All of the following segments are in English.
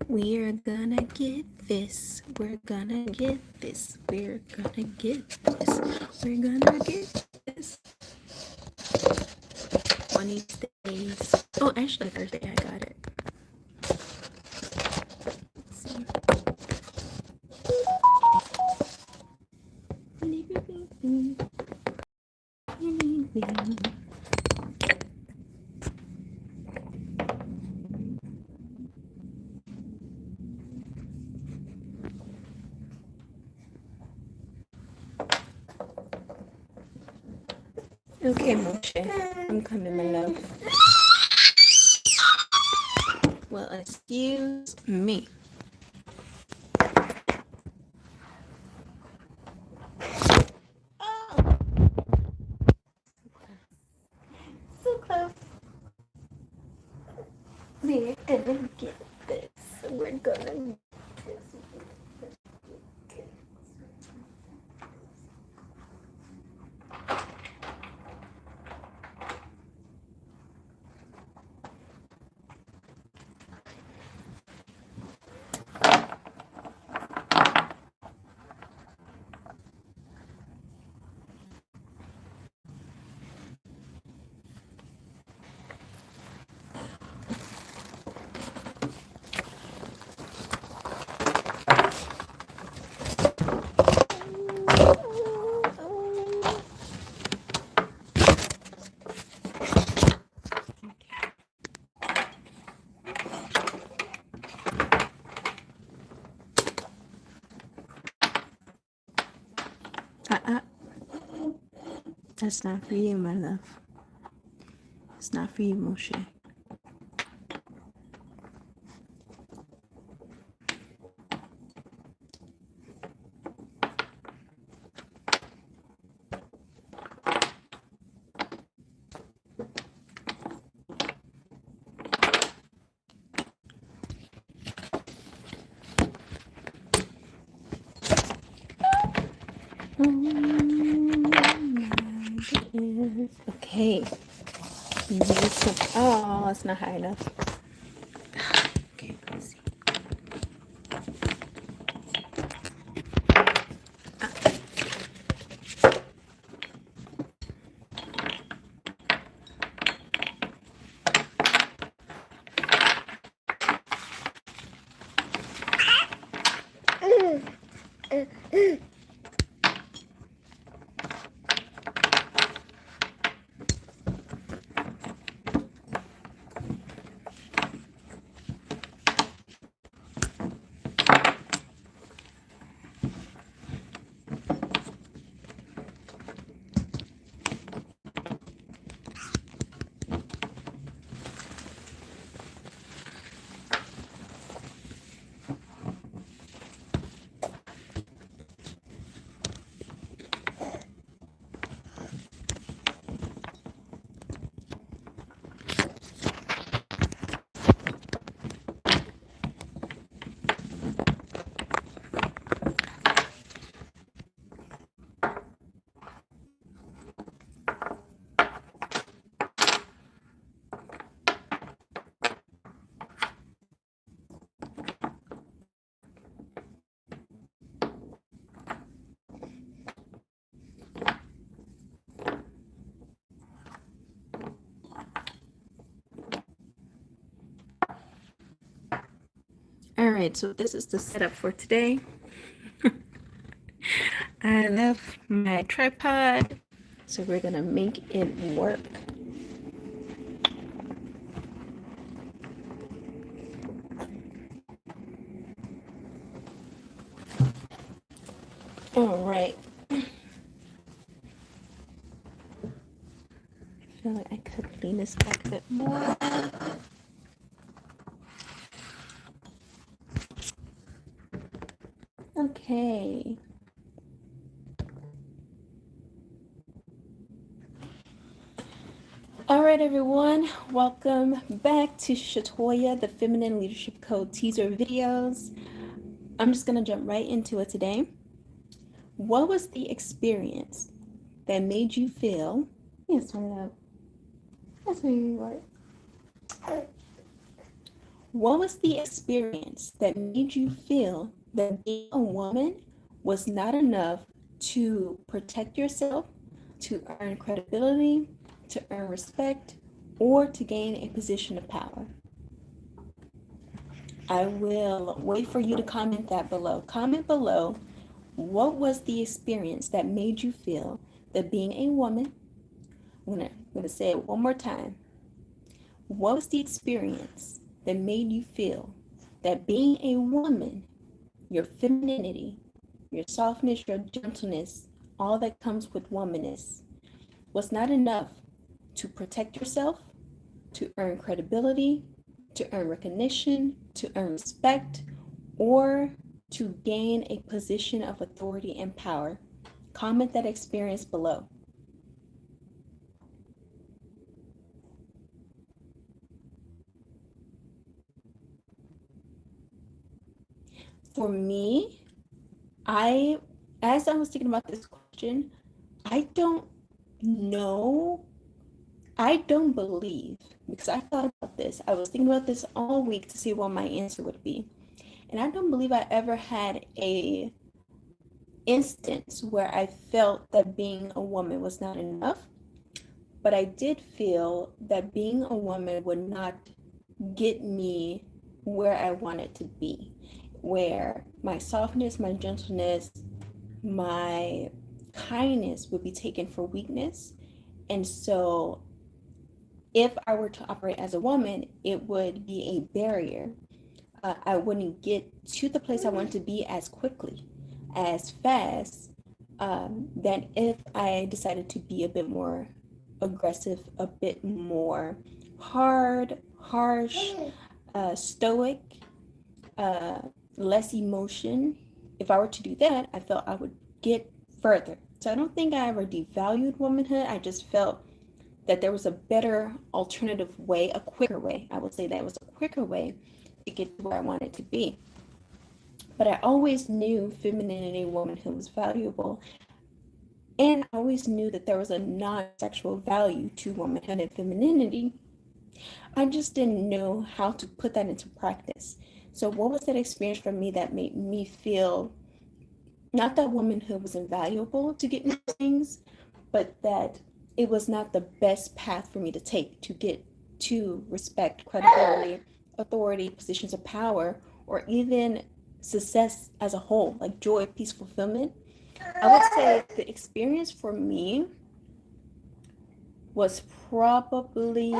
We're gonna get this. We're gonna get this. We're gonna get this. We're gonna get this. One of these days. Oh, actually, Thursday I got it. Let's see. Okay, Moshe, I'm coming, my love. Well, excuse me. Oh, so close. We're gonna get this. We're gonna get this. That's not for you, my love. It's not for you, Moshe. Okay. Oh, it's not high enough. Okay, let's see. All right, so this is the setup for today. I left my tripod, so we're gonna make it work. All right. I feel like I could clean this back a bit more. Okay. All right, everyone. Welcome back to Shatoyia, the Feminine Leadership Code teaser videos. I'm just going to jump right into it today. What was the experience that made you feel... Yes, turn it up. That's where you are. What was the experience that made you feel that being a woman was not enough to protect yourself, to earn credibility, to earn respect, or to gain a position of power? I will wait for you to comment that below. Comment below, what was the experience that made you feel that being a woman, I'm gonna say it one more time. What was the experience that made you feel that being a woman, your femininity, your softness, your gentleness, all that comes with womanness, was not enough to protect yourself, to earn credibility, to earn recognition, to earn respect, or to gain a position of authority and power? Comment that experience below. For me, as I was thinking about this question, I don't know. I don't believe, because I thought about this. I was thinking about this all week to see what my answer would be. And I don't believe I ever had a instance where I felt that being a woman was not enough, but I did feel that being a woman would not get me where I wanted to be, where my softness, my gentleness, my kindness would be taken for weakness. And so if I were to operate as a woman, it would be a barrier. I wouldn't get to the place I want to be as quickly, as fast, than if I decided to be a bit more aggressive, a bit more hard, harsh, stoic, uh, less emotion. If I were to do that, I felt I would get further. So I don't think I ever devalued womanhood. I just felt that there was a better alternative way, a quicker way. I would say that was a quicker way to get to where I wanted to be. But I always knew femininity, womanhood was valuable. And I always knew that there was a non-sexual value to womanhood and femininity. I just didn't know how to put that into practice. So what was that experience for me that made me feel not that womanhood was invaluable to get me things, but that it was not the best path for me to take to get to respect, credibility, authority, positions of power, or even success as a whole, like joy, peace, fulfillment? I would say the experience for me was probably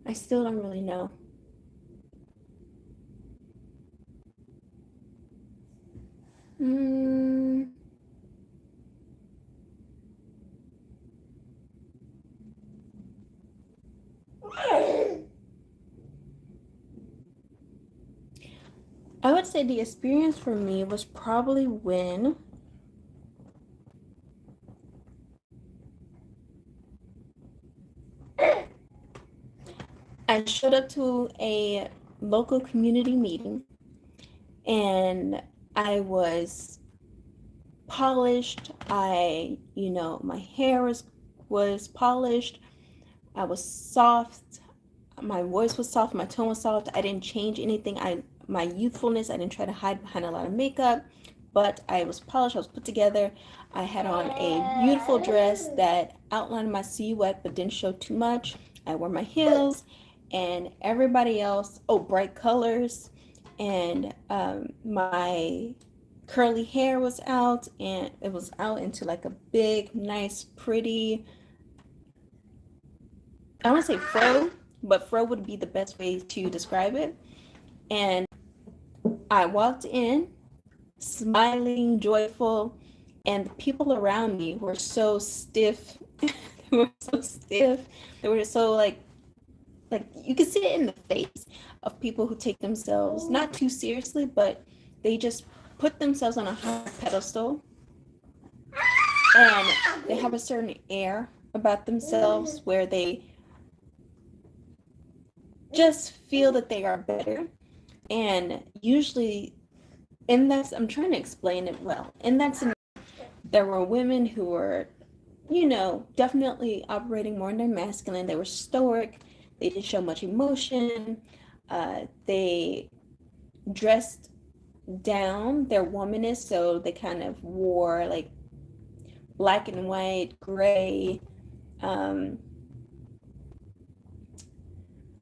I still don't really know. Hmm. I would say the experience for me was probably when I showed up to a local community meeting and I was polished. My hair was polished. I was soft. My voice was soft. My tone was soft. I didn't change anything. My youthfulness, I didn't try to hide behind a lot of makeup, but I was polished. I was put together. I had on a beautiful dress that outlined my silhouette but didn't show too much. I wore my heels, and everybody else, oh, bright colors, and my curly hair was out, and it was out into like a big, nice, pretty, I want to say fro, but fro would be the best way to describe it. And I walked in smiling, joyful, and the people around me were so stiff. They were so stiff. They were so like you can see it in the face of people who take themselves not too seriously, but they just put themselves on a high pedestal, and they have a certain air about themselves where they just feel that they are better. And usually I'm trying to explain it well. In that scenario, there were women who were, definitely operating more in their masculine. They were stoic. They didn't show much emotion. They dressed down their womanness, so they kind of wore like black and white, gray. Um,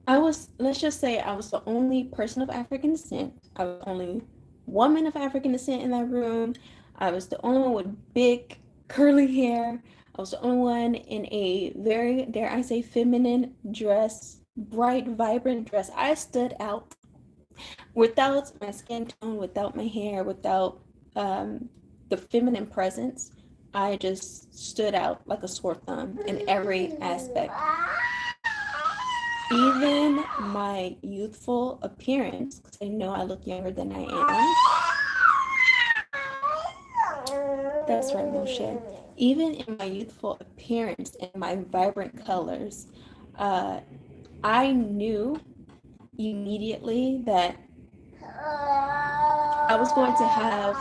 let's just say, I was the only person of African descent. I was the only woman of African descent in that room. I was the only one with big curly hair. I was the only one in a very, dare I say, feminine dress, bright, vibrant dress. I stood out without my skin tone, without my hair, without the feminine presence. I just stood out like a sore thumb in every aspect. Even my youthful appearance, because I know I look younger than I am. That's right, Moshe. Even in my youthful appearance and my vibrant colors, I knew immediately that I was going to have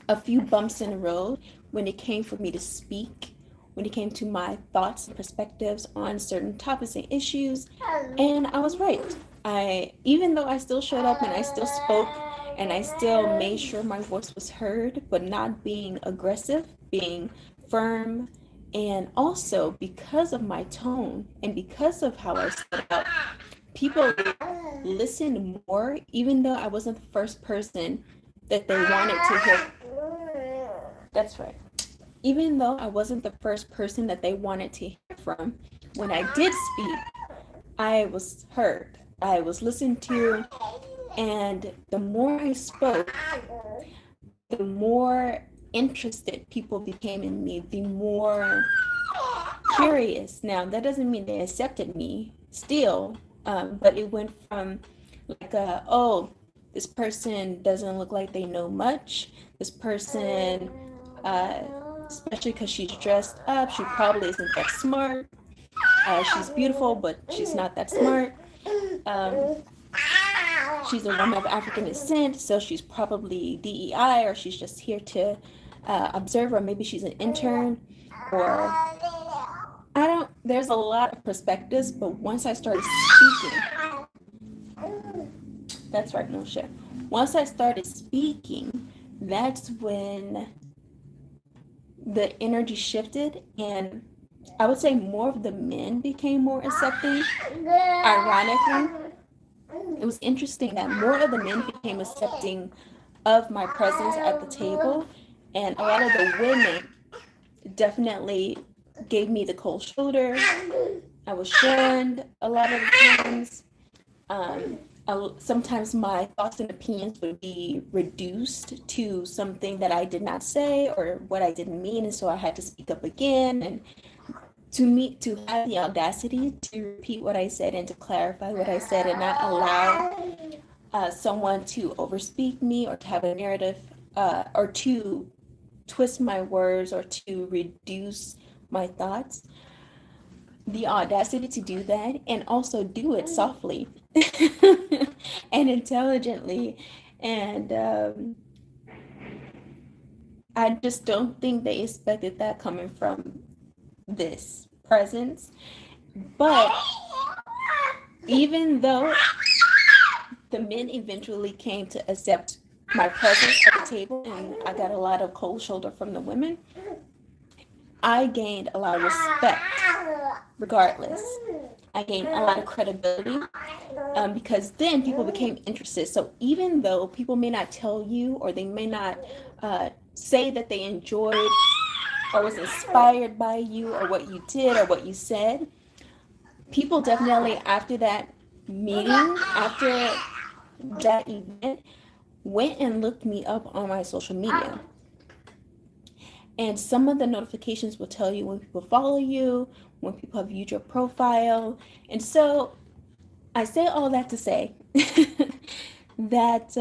a few bumps in the road when it came for me to speak, when it came to my thoughts and perspectives on certain topics and issues. And I was right. Even though I still showed up and I still spoke and I still made sure my voice was heard, but not being aggressive, being firm. And also because of my tone and because of how I stood out, people listened more, even though I wasn't the first person that they wanted to hear. That's right. Even though I wasn't the first person that they wanted to hear from, when I did speak, I was heard. I was listened to, and the more I spoke, the more interested people became in me, the more curious. Now, that doesn't mean they accepted me still, but it went from like, oh, this person doesn't look like they know much. This person, especially because she's dressed up, she probably isn't that smart. She's beautiful, but she's not that smart. She's a woman of African descent, so she's probably DEI, or she's just here to observe, or maybe she's an intern, or there's a lot of perspectives, but once I started speaking, that's right, Moshe. Once I started speaking, that's when the energy shifted, and I would say more of the men became more accepting. Ironically, it was interesting that more of the men became accepting of my presence at the table, and a lot of the women definitely gave me the cold shoulder. I was shunned a lot of the times. Sometimes my thoughts and opinions would be reduced to something that I did not say or what I didn't mean, and so I had to speak up again. And to have the audacity to repeat what I said and to clarify what I said and not allow someone to overspeak me or to have a narrative or to twist my words or to reduce my thoughts. The audacity to do that and also do it softly and intelligently. And I just don't think they expected that coming from this presence. But even though the men eventually came to accept my presence at the table and I got a lot of cold shoulder from the women, I gained a lot of respect regardless. I gained a lot of credibility because then people became interested. So even though people may not tell you or they may not say that they enjoyed or was inspired by you or what you did or what you said, people definitely after that meeting, after that event, went and looked me up on my social media. And some of the notifications will tell you when people follow you, when people have viewed your profile. And so I say all that to say that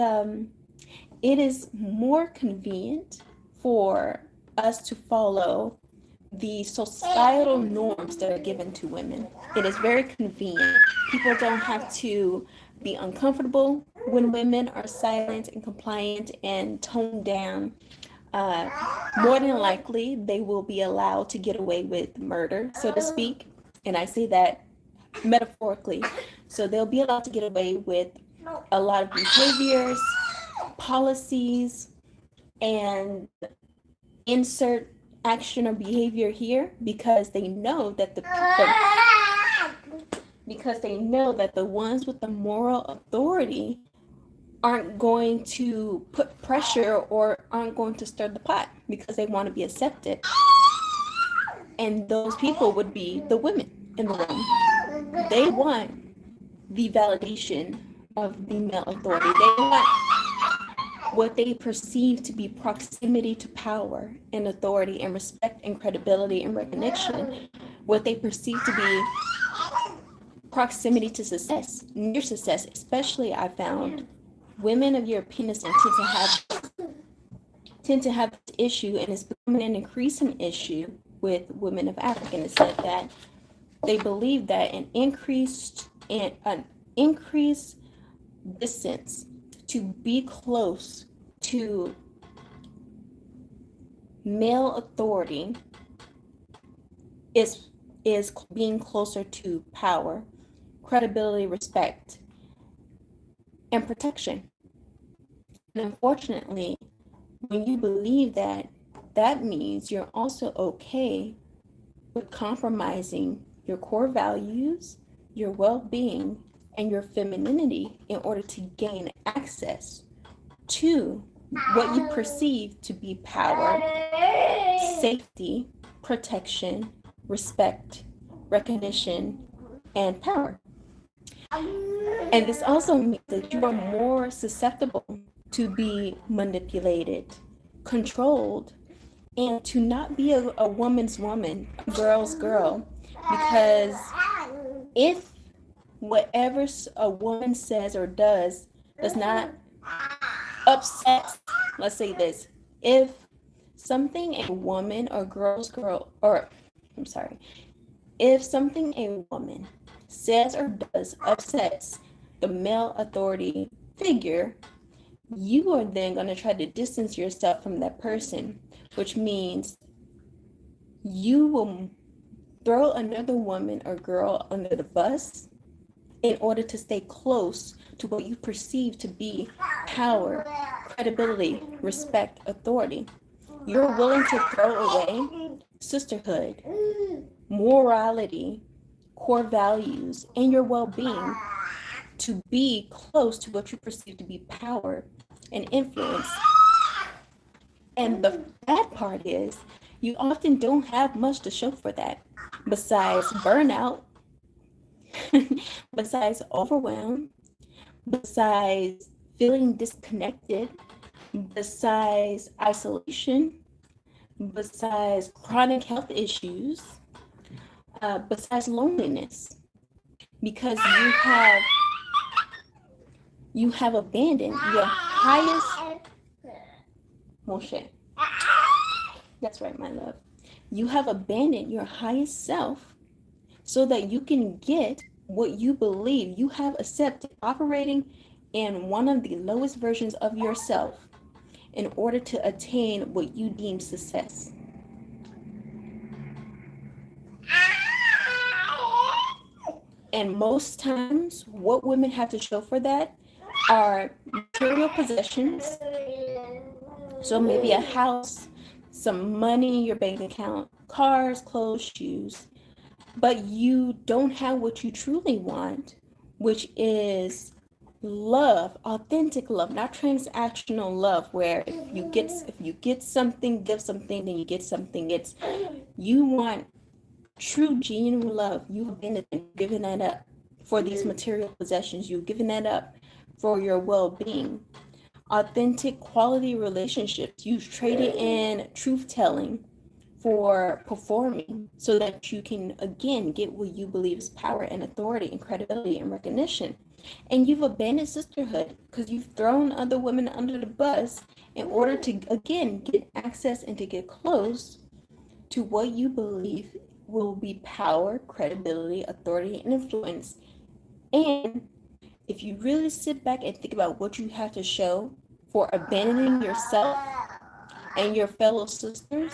it is more convenient for us to follow the societal norms that are given to women. It is very convenient. People don't have to be uncomfortable When women are silent and compliant and toned down, uh, more than likely they will be allowed to get away with murder, so to speak. And I say that metaphorically. So they'll be allowed to get away with a lot of behaviors, policies, and insert action or behavior here because they know that the ones with the moral authority aren't going to put pressure or aren't going to stir the pot because they want to be accepted. And those people would be the women in the room. They want the validation of the male authority. They want what they perceive to be proximity to power and authority and respect and credibility and recognition. What they perceive to be proximity to success, near success. Especially, I found women of European descent tend to have this issue, and it's becoming an increasing issue with women of African descent, that they believe that an increased distance to be close to male authority is being closer to power, credibility, respect, and protection. And unfortunately, when you believe that, that means you're also okay with compromising your core values, your well-being, and your femininity in order to gain access to what you perceive to be power, safety, protection, respect, recognition, and power. And this also means that you are more susceptible to be manipulated, controlled, and to not be a woman's woman, a girl's girl, because if whatever a woman says or does not upset, let's say this, if something a woman or girl's girl, or I'm sorry, if something a woman says or does upsets the male authority figure, you are then going to try to distance yourself from that person, which means you will throw another woman or girl under the bus in order to stay close to what you perceive to be power, credibility, respect, authority. You're willing to throw away sisterhood, morality, core values, and your well-being to be close to what you perceive to be power and influence. And the bad part is you often don't have much to show for that, besides burnout, besides overwhelm, besides feeling disconnected, besides isolation, besides chronic health issues, besides loneliness, because you have abandoned your highest, Moshe. That's right, my love. You have abandoned your highest self so that you can get what you believe you have accepted, operating in one of the lowest versions of yourself in order to attain what you deem success. And most times, what women have to show for that are material possessions. So maybe a house, some money in your bank account, cars, clothes, shoes. But you don't have what you truly want, which is love, authentic love, not transactional love, where if you get something, give something, then you get something. It's you want true, genuine love. You've been given that up for these material possessions. You've given that up for your well-being. Authentic quality relationships. You've traded in truth-telling for performing so that you can again get what you believe is power and authority and credibility and recognition. And you've abandoned sisterhood because you've thrown other women under the bus in order to again get access and to get close to what you believe will be power, credibility, authority, and influence. And if you really sit back and think about what you have to show for abandoning yourself and your fellow sisters,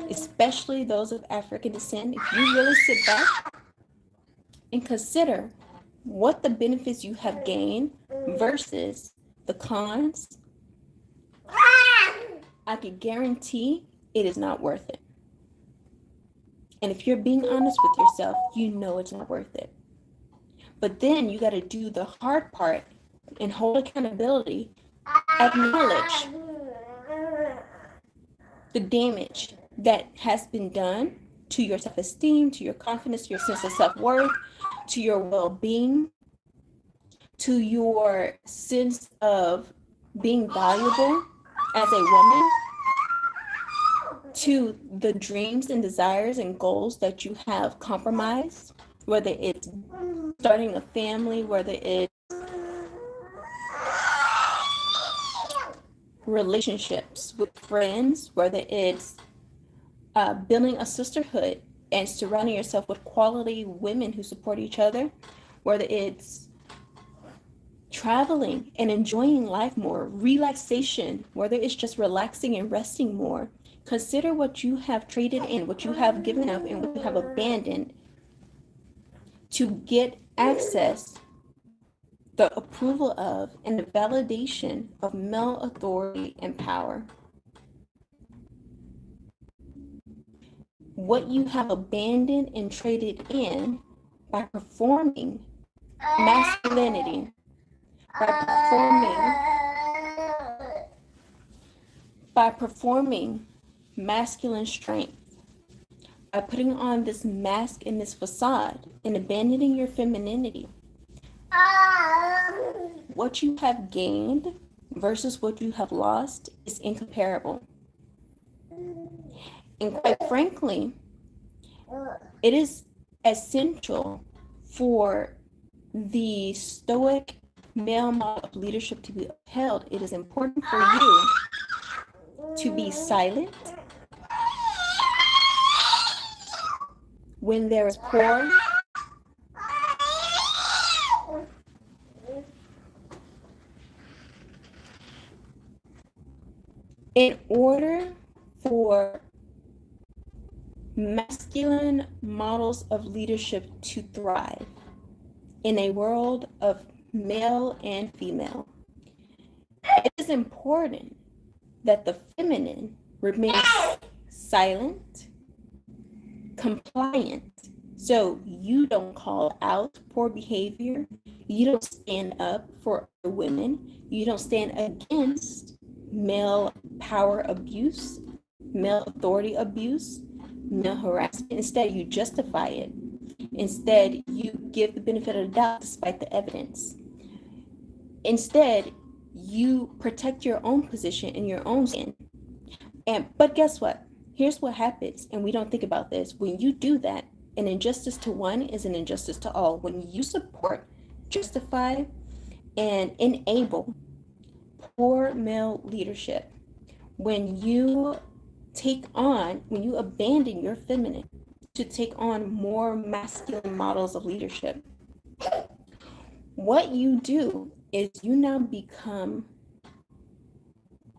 especially those of African descent, if you really sit back and consider what the benefits you have gained versus the cons, I can guarantee it is not worth it. And if you're being honest with yourself, you know it's not worth it. But then you got to do the hard part and hold accountability, acknowledge the damage that has been done to your self-esteem, to your confidence, to your sense of self-worth, to your well-being, to your sense of being valuable as a woman, to the dreams and desires and goals that you have compromised, whether it's starting a family, whether it's relationships with friends, whether it's building a sisterhood and surrounding yourself with quality women who support each other, whether it's traveling and enjoying life more, relaxation, whether it's just relaxing and resting more. Consider what you have traded in, what you have given up, and what you have abandoned to get access, the approval of, and the validation of male authority and power. What you have abandoned and traded in by performing masculinity, by performing masculine strength, by putting on this mask and this facade and abandoning your femininity. What you have gained versus what you have lost is incomparable. And quite frankly, it is essential for the stoic male model of leadership to be upheld. It is important for you to be silent when there is poor in order for masculine models of leadership to thrive in a world of male and female. It is important that the feminine remains silent, compliant, so you don't call out poor behavior, you don't stand up for other women, you don't stand against male power abuse, male authority abuse, male harassment. Instead, you justify it. Instead, you give the benefit of the doubt despite the evidence. Instead, you protect your own position and your own skin. But guess what? Here's what happens, and we don't think about this. When you do that, an injustice to one is an injustice to all. When you support, justify, and enable poor male leadership, when you abandon your feminine to take on more masculine models of leadership, what you do is you now become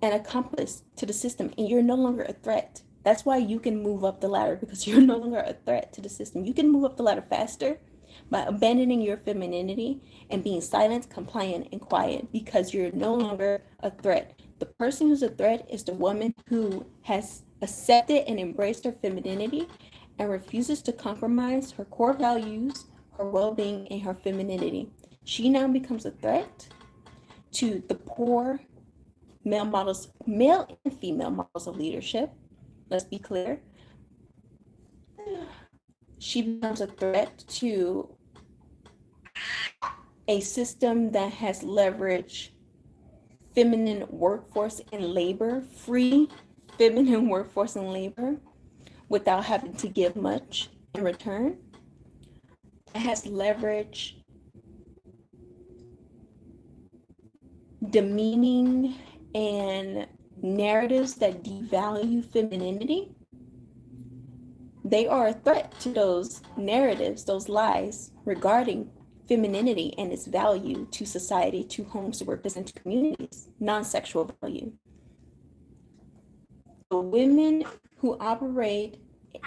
an accomplice to the system, and you're no longer a threat. That's why you can move up the ladder, because you're no longer a threat to the system. You can move up the ladder faster by abandoning your femininity and being silent, compliant, and quiet, because you're no longer a threat. The person who's a threat is the woman who has accepted and embraced her femininity and refuses to compromise her core values, her well-being, and her femininity. She now becomes a threat to the poor male and female models of leadership. Let's be clear. She becomes a threat to a system that has leveraged feminine workforce and labor, free feminine workforce and labor, without having to give much in return. It has leveraged demeaning and narratives that devalue femininity. They are a threat to those narratives, those lies regarding femininity and its value to society, to homes, to workplaces, and to communities, non-sexual value. The women who operate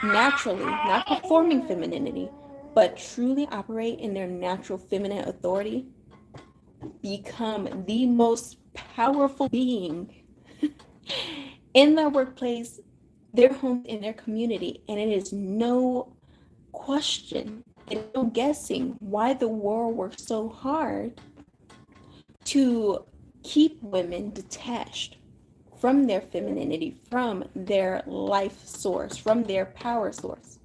naturally, not performing femininity, but truly operate in their natural feminine authority, become the most powerful being in their workplace, their home, in their community. And it is no question and no guessing why the world works so hard to keep women detached from their femininity, from their life source, from their power source,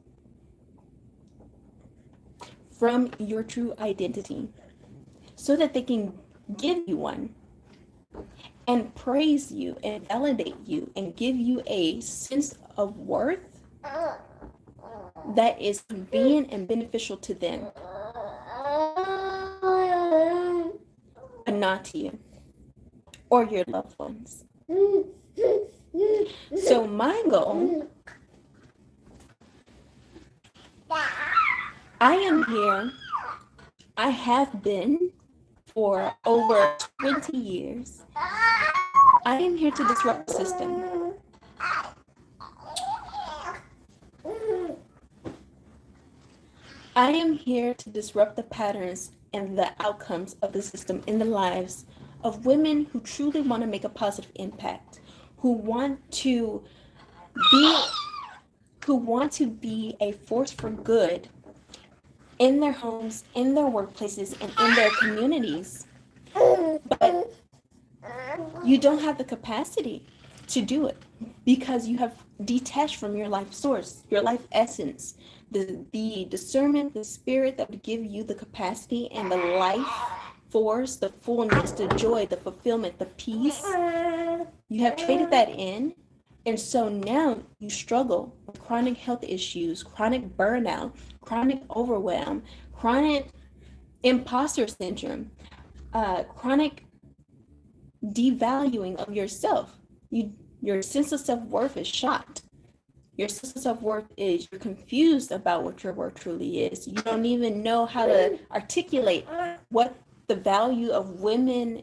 from your true identity, so that they can give you one and praise you and validate you and give you a sense of worth that is convenient and beneficial to them, but not to you or your loved ones. So my goal, I am here, I have been for over 20 years. I am here to disrupt the system. I am here to disrupt the patterns and the outcomes of the system in the lives of women who truly want to make a positive impact, who want to be a force for good in their homes, in their workplaces, and in their communities. But you don't have the capacity to do it because you have detached from your life source, your life essence, the discernment, the spirit that would give you the capacity and the life force, the fullness, the joy, the fulfillment, the peace. You have traded that in, and so now you struggle with chronic health issues, chronic burnout, chronic overwhelm, chronic imposter syndrome, chronic devaluing of yourself. Your sense of self-worth is shot. Your sense of self-worth is, you're confused about what your worth truly is. You don't even know how to articulate what the value of women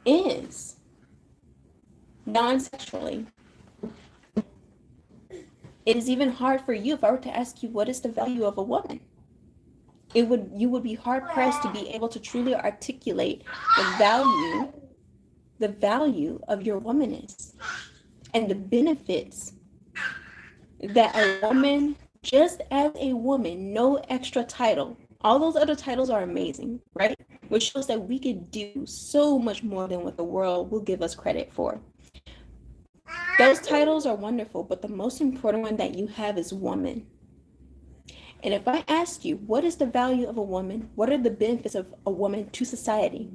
is non-sexually. It is even hard for you, if I were to ask you what is the value of a woman, you would be hard pressed to be able to truly articulate the value of your womanness and the benefits that a woman, just as a woman, no extra title. All those other titles are amazing, right? Which shows that we could do so much more than what the world will give us credit for. Those titles are wonderful, but the most important one that you have is woman. And if I asked you, what is the value of a woman? What are the benefits of a woman to society?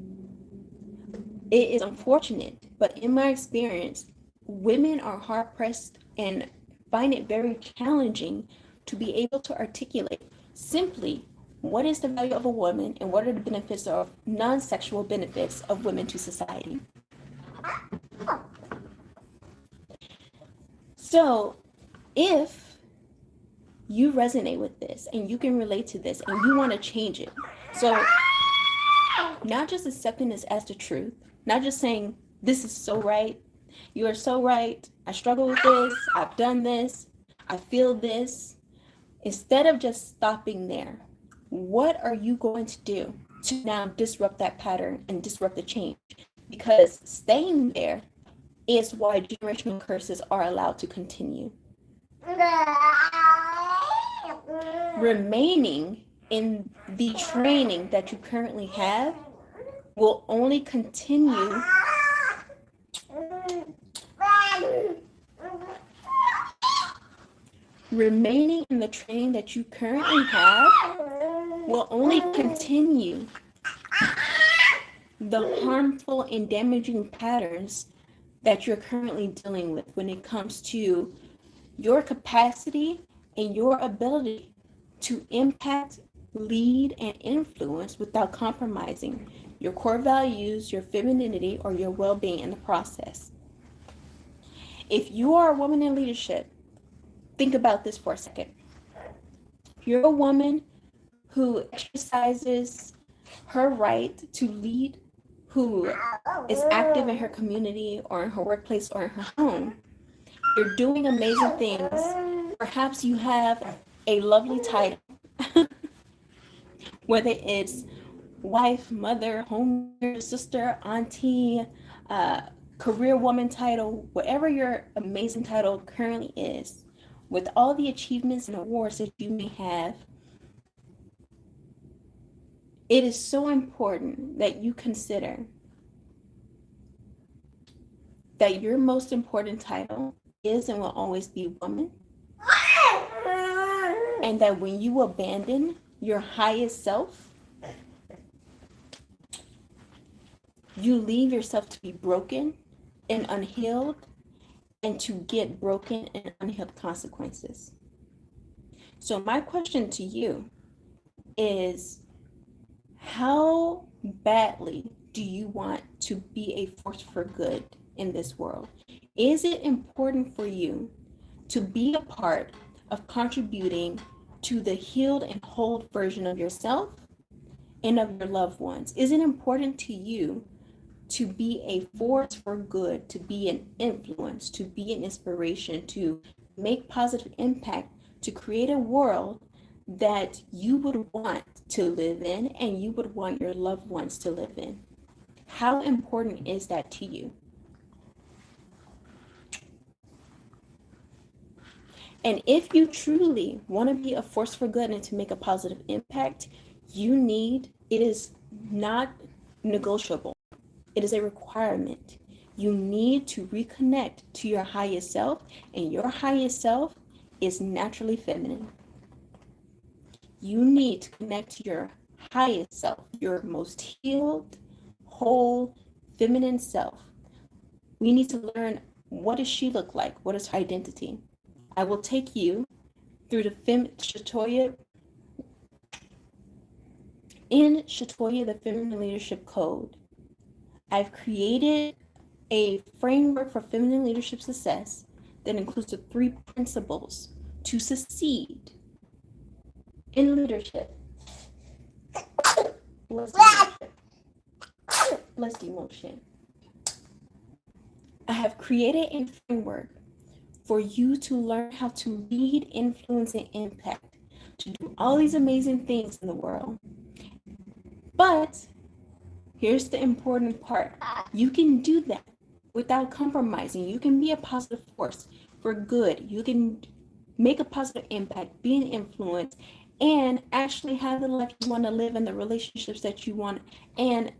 It is unfortunate, but in my experience, women are hard pressed and find it very challenging to be able to articulate simply what is the value of a woman and what are the benefits of non-sexual benefits of women to society. So if you resonate with this and you can relate to this and you want to change it, so not just accepting this as the truth, not just saying this is so right, you are so right, I struggle with this, I've done this, I feel this. Instead of just stopping there, what are you going to do to now disrupt that pattern and disrupt the change? Because staying there is why generational curses are allowed to continue. Remaining in the training that you currently have will only continue remaining in the training that you currently have will only continue the harmful and damaging patterns that you're currently dealing with when it comes to your capacity and your ability to impact, lead, and influence without compromising your core values, your femininity, or your well-being in the process. If you are a woman in leadership, think about this for a second. If you're a woman who exercises her right to lead, who is active in her community or in her workplace or in her home. You're doing amazing things. Perhaps you have a lovely title, whether it's wife, mother, homemaker, sister, auntie, career woman title, whatever your amazing title currently is, with all the achievements and awards that you may have, it is so important that you consider that your most important title is and will always be woman, and that when you abandon your highest self, you leave yourself to be broken and unhealed and to get broken and unhealed consequences. So my question to you is, how badly do you want to be a force for good in this world? Is it important for you to be a part of contributing to the healed and whole version of yourself and of your loved ones? Is it important to you to be a force for good, to be an influence, to be an inspiration, to make positive impact, to create a world that you would want to live in and you would want your loved ones to live in? How important is that to you? And if you truly want to be a force for good and to make a positive impact, it is not negotiable. It is a requirement. You need to reconnect to your highest self, and your highest self is naturally feminine. You need to connect to your highest self, your most healed, whole, feminine self. We need to learn, what does she look like? What is her identity? I will take you through the Shatoyia. In Shatoyia, the Feminine Leadership Code, I've created a framework for feminine leadership success that includes the 3 principles to succeed in leadership. Bless the emotion. I have created a framework for you to learn how to lead, influence, and impact, to do all these amazing things in the world. But here's the important part. You can do that without compromising. You can be a positive force for good. You can make a positive impact, be an influence, and actually have the life you want to live and the relationships that you want, and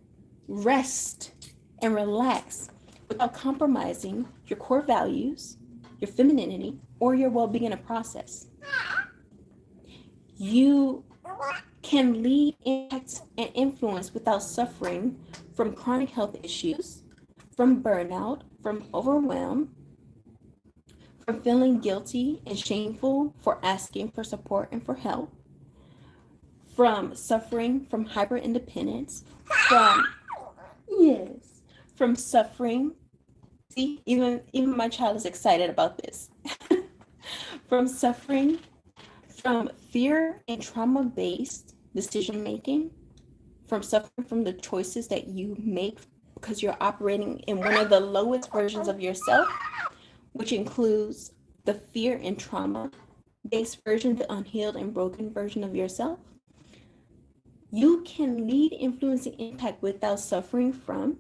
rest and relax without compromising your core values, your femininity, or your well-being in a process. You can lead, impact, and influence without suffering from chronic health issues, from burnout, from overwhelm, from feeling guilty and shameful for asking for support and for help, from suffering from hyper-independence, from suffering. See, even my child is excited about this. From suffering from fear and trauma-based decision making, from suffering from the choices that you make because you're operating in one of the lowest versions of yourself, which includes the fear and trauma-based version, the unhealed and broken version of yourself. You can lead, influence, and impact without suffering from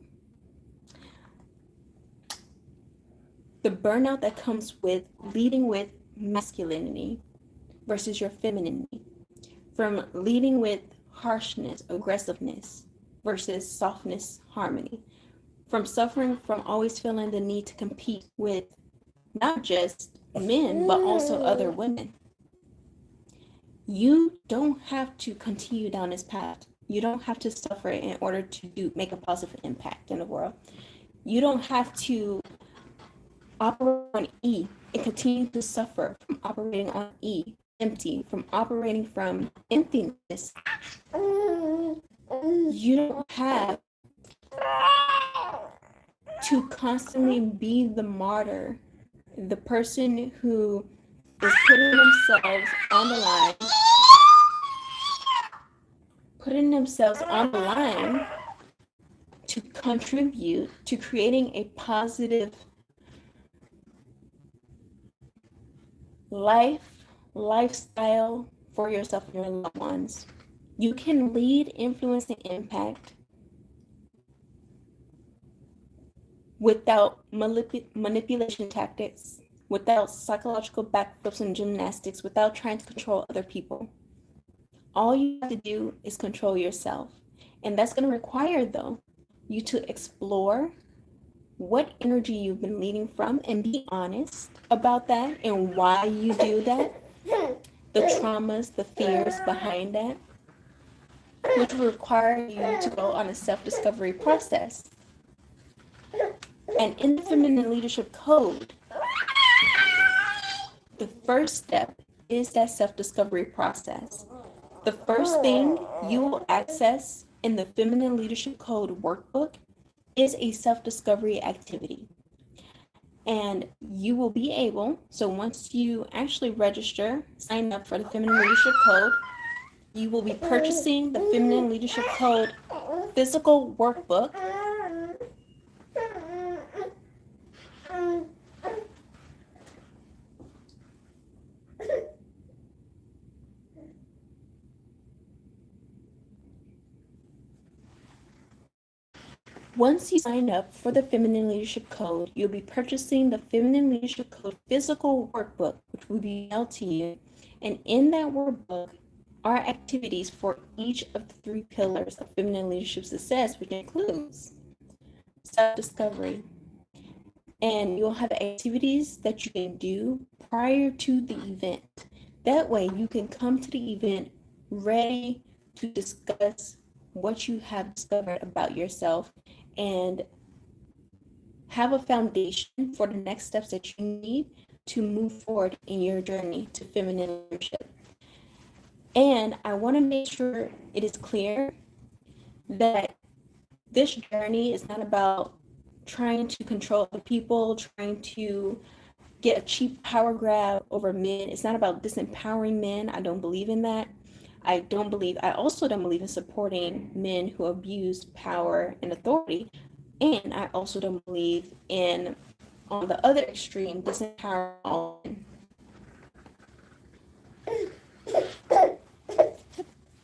the burnout that comes with leading with masculinity versus your femininity, from leading with harshness, aggressiveness versus softness, harmony, from suffering from always feeling the need to compete with not just men, but also other women. You don't have to continue down this path. You don't have to suffer in order to make a positive impact in the world. You don't have to operate on E and continue to suffer from operating on E, empty, from operating from emptiness. You don't have to constantly be the martyr, the person who is putting themselves on the line putting themselves on the line to contribute to creating a positive lifestyle for yourself and your loved ones. You can lead, influence, and impact without manipulation tactics, without psychological backflips and gymnastics, without trying to control other people. All you have to do is control yourself. And that's going to require, though, you to explore what energy you've been leading from and be honest about that and why you do that, the traumas, the fears behind that, which will require you to go on a self-discovery process. And in the Feminine Leadership Code, the first step is that self-discovery process. The first thing you will access in the Feminine Leadership Code workbook is a self-discovery activity. And you will be able, so once you actually register, sign up for the Feminine Leadership Code, you will be purchasing the Feminine Leadership Code physical workbook. Once you sign up for the Feminine Leadership Code, you'll be purchasing the Feminine Leadership Code physical workbook, which will be mailed to you. And in that workbook are activities for each of the 3 pillars of feminine leadership success, which includes self-discovery. And you'll have activities that you can do prior to the event. That way you can come to the event ready to discuss what you have discovered about yourself and have a foundation for the next steps that you need to move forward in your journey to feminine leadership. And I want to make sure it is clear that this journey is not about trying to control other people, trying to get a cheap power grab over men. It's not about disempowering men. I don't believe in that. I also don't believe in supporting men who abuse power and authority. And I also don't believe in, on the other extreme, disempowering all men.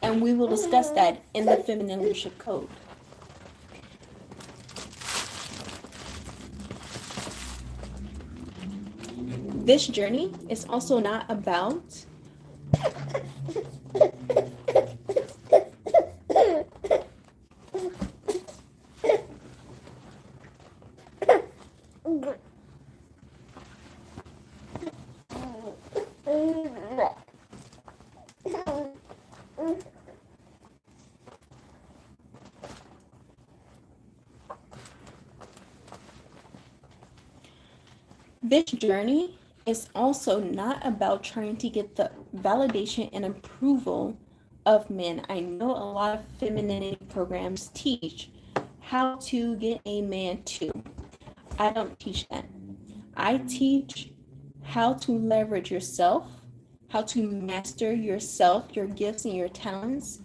And we will discuss that in the Feminine Leadership Code. This journey is also not about This journey is also not about trying to get the validation and approval of men. I know a lot of femininity programs teach how to get a man too. I don't teach that. I teach how to leverage yourself, how to master yourself, your gifts and your talents,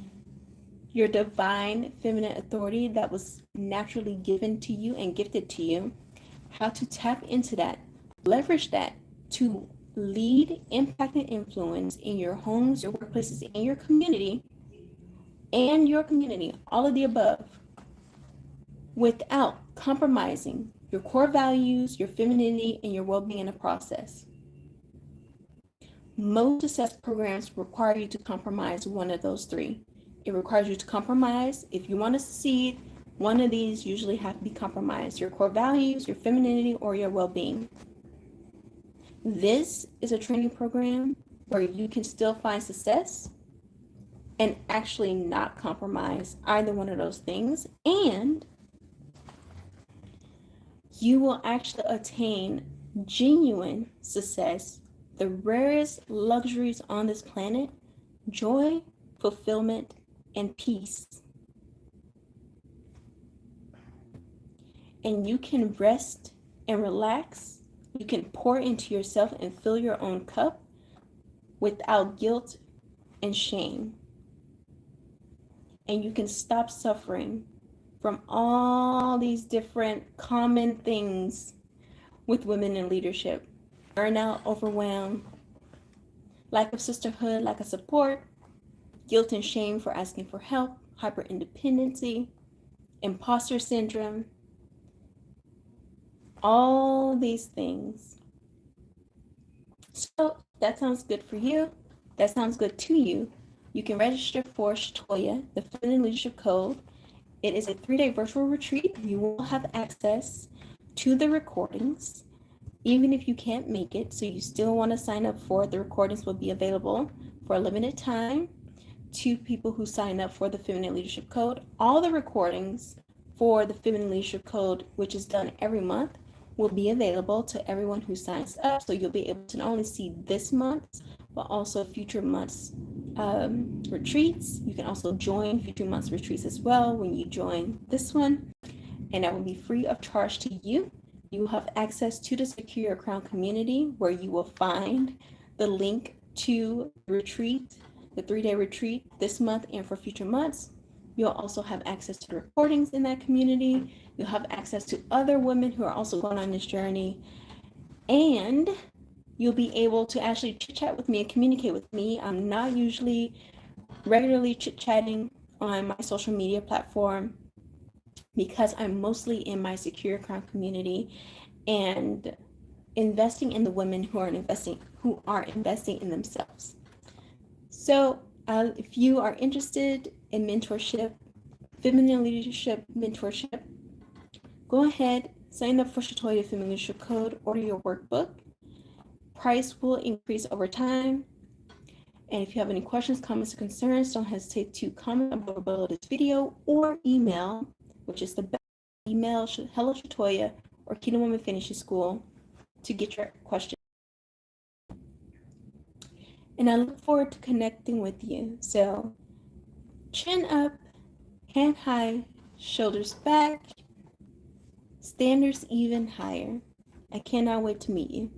your divine feminine authority that was naturally given to you and gifted to you, how to tap into that, leverage that to lead, impact, and influence in your homes, your workplaces, and your community, all of the above, without compromising your core values, your femininity, and your well-being in the process. Most success programs require you to compromise one of those 3. It requires you to compromise. If you want to succeed, one of these usually have to be compromised: your core values, your femininity, or your well-being. This is a training program where you can still find success and actually not compromise either one of those things, and you will actually attain genuine success, the rarest luxuries on this planet: joy, fulfillment, and peace. And you can rest and relax. You can pour into yourself and fill your own cup without guilt and shame. and you can stop suffering from all these different common things with women in leadership: burnout, overwhelm, lack of sisterhood, lack of support, guilt and shame for asking for help, hyper-independency, imposter syndrome, all these things. So that sounds good for you. That sounds good to you. You can register for Shatoyia, the Feminine Leadership Code. It is a 3-day virtual retreat. You will have access to the recordings, even if you can't make it. So you still want to sign up for it. The recordings will be available for a limited time to people who sign up for the Feminine Leadership Code. All the recordings for the Feminine Leadership Code, which is done every month, will be available to everyone who signs up. So you'll be able to not only see this month's, but also future months' retreats. You can also join future months' retreats as well when you join this one, and that will be free of charge to you. You will have access to the Secure Your Crown community, where you will find the link to the retreat, the 3-day retreat this month and for future months. You'll also have access to the recordings in that community. You'll have access to other women who are also going on this journey. And you'll be able to actually chit-chat with me and communicate with me. I'm not usually regularly chit-chatting on my social media platform because I'm mostly in my Secure Crown community and investing in the women who are investing in themselves. So if you are interested in mentorship, feminine leadership mentorship, go ahead, sign up for Shatoyia Feminine Leadership Code, order your workbook. Price will increase over time. And if you have any questions, comments, or concerns, don't hesitate to comment below this video or email, which is the best email, Hello Shatoyia or Kingdom Women Finishing School, to get your question. And I look forward to connecting with you. So chin up, hand high, shoulders back, standards even higher. I cannot wait to meet you.